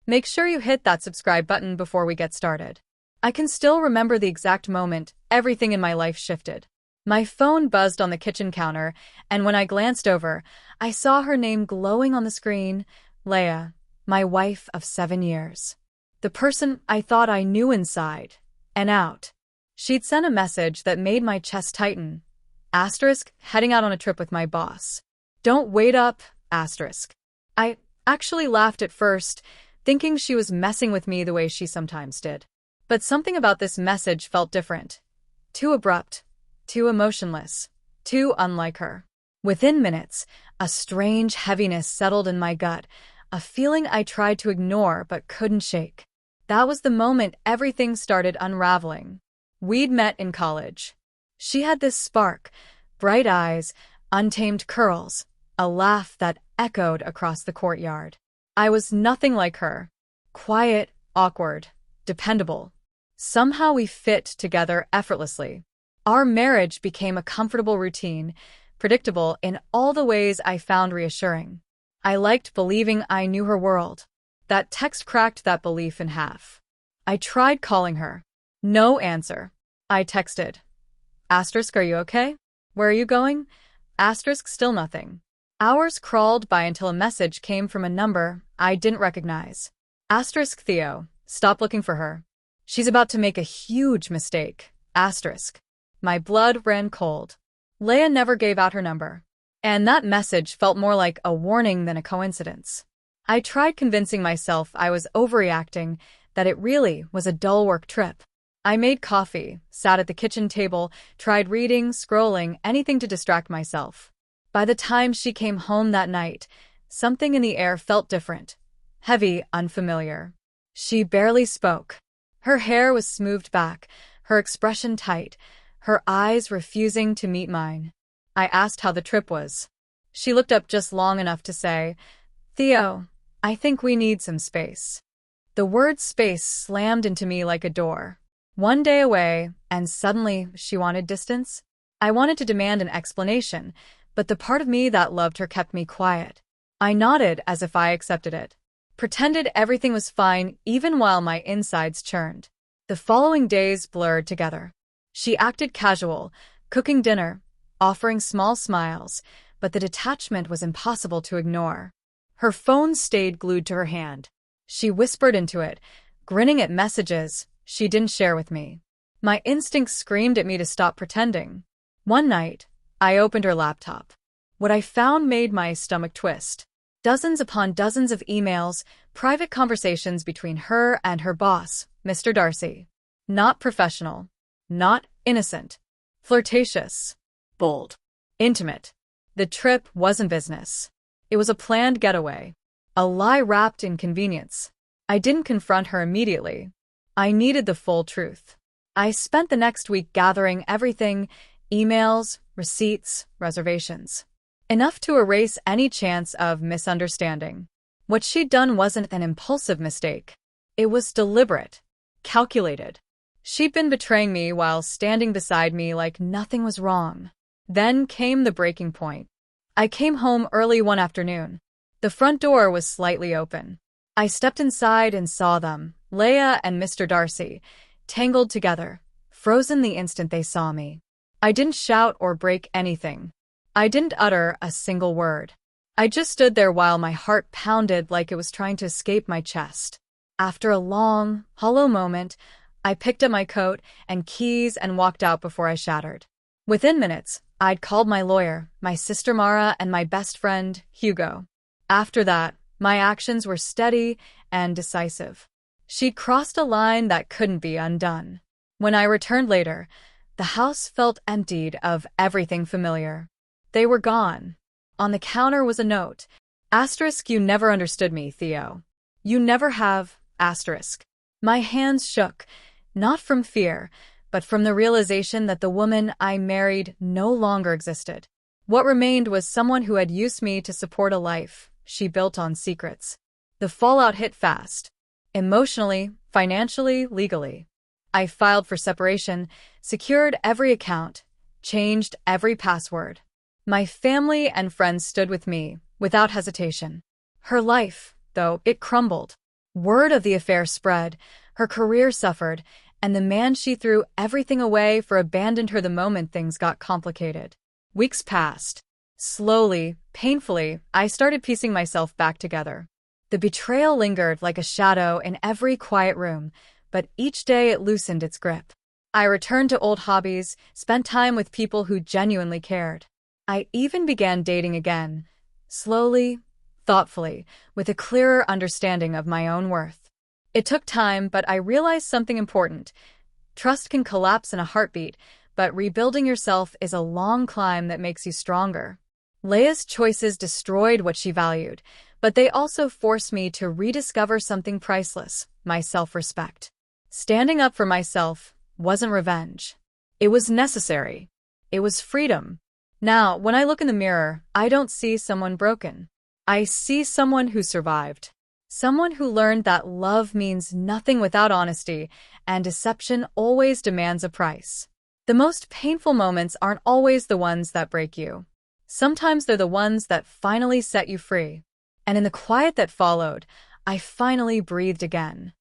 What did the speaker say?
Make sure you hit that subscribe button before we get started. I can still remember the exact moment everything in my life shifted. My phone buzzed on the kitchen counter, and when I glanced over, I saw her name glowing on the screen, Leah, my wife of 7 years. The person I thought I knew inside and out. She'd sent a message that made my chest tighten. Asterisk, heading out on a trip with my boss. Don't wait up, asterisk. I actually laughed at first, thinking she was messing with me the way she sometimes did. But something about this message felt different. Too abrupt, too emotionless, too unlike her. Within minutes, a strange heaviness settled in my gut, a feeling I tried to ignore but couldn't shake. That was the moment everything started unraveling. We'd met in college. She had this spark, bright eyes, untamed curls, a laugh that echoed across the courtyard. I was nothing like her. Quiet, awkward, dependable. Somehow we fit together effortlessly. Our marriage became a comfortable routine, predictable in all the ways I found reassuring. I liked believing I knew her world. That text cracked that belief in half. I tried calling her. No answer. I texted. Asterisk, are you okay? Where are you going? Asterisk, still nothing. Hours crawled by until a message came from a number I didn't recognize. Asterisk, Theo, stop looking for her. She's about to make a huge mistake. Asterisk. My blood ran cold. Leah never gave out her number. And that message felt more like a warning than a coincidence. I tried convincing myself I was overreacting, that it really was a dull work trip. I made coffee, sat at the kitchen table, tried reading, scrolling, anything to distract myself. By the time she came home that night, something in the air felt different. Heavy, unfamiliar. She barely spoke. Her hair was smoothed back, her expression tight, her eyes refusing to meet mine. I asked how the trip was. She looked up just long enough to say, Theo, I think we need some space. The word space slammed into me like a door. One day away, and suddenly she wanted distance? I wanted to demand an explanation, but the part of me that loved her kept me quiet. I nodded as if I accepted it. Pretended everything was fine even while my insides churned. The following days blurred together. She acted casual, cooking dinner, offering small smiles, but the detachment was impossible to ignore. Her phone stayed glued to her hand. She whispered into it, grinning at messages she didn't share with me. My instincts screamed at me to stop pretending. One night, I opened her laptop. What I found made my stomach twist. Dozens upon dozens of emails, private conversations between her and her boss, Mr. Darcy. Not professional. Not innocent. Flirtatious. Bold. Intimate. The trip wasn't business. It was a planned getaway. A lie wrapped in convenience. I didn't confront her immediately. I needed the full truth. I spent the next week gathering everything, emails, receipts, reservations. Enough to erase any chance of misunderstanding. What she'd done wasn't an impulsive mistake. It was deliberate. Calculated. She'd been betraying me while standing beside me like nothing was wrong. Then came the breaking point. I came home early one afternoon. The front door was slightly open. I stepped inside and saw them, Leah and Mr. Darcy, tangled together, frozen the instant they saw me. I didn't shout or break anything. I didn't utter a single word. I just stood there while my heart pounded like it was trying to escape my chest. After a long, hollow moment, I picked up my coat and keys and walked out before I shattered. Within minutes, I'd called my lawyer, my sister Mara, and my best friend, Hugo. After that, my actions were steady and decisive. She'd crossed a line that couldn't be undone. When I returned later, the house felt emptied of everything familiar. They were gone. On the counter was a note. Asterisk, you never understood me, Theo. You never have, asterisk. My hands shook, not from fear, but from the realization that the woman I married no longer existed. What remained was someone who had used me to support a life she built on secrets. The fallout hit fast. Emotionally, financially, legally. I filed for separation, secured every account, changed every password. My family and friends stood with me, without hesitation. Her life, though, it crumbled. Word of the affair spread, her career suffered, and the man she threw everything away for abandoned her the moment things got complicated. Weeks passed. Slowly, painfully, I started piecing myself back together. The betrayal lingered like a shadow in every quiet room, but each day it loosened its grip. I returned to old hobbies, spent time with people who genuinely cared. I even began dating again, slowly, thoughtfully, with a clearer understanding of my own worth. It took time, but I realized something important. Trust can collapse in a heartbeat, but rebuilding yourself is a long climb that makes you stronger. Leia's choices destroyed what she valued, but they also forced me to rediscover something priceless, my self-respect. Standing up for myself wasn't revenge. It was necessary. It was freedom. Now, when I look in the mirror, I don't see someone broken. I see someone who survived. Someone who learned that love means nothing without honesty, and deception always demands a price. The most painful moments aren't always the ones that break you. Sometimes they're the ones that finally set you free. And in the quiet that followed, I finally breathed again.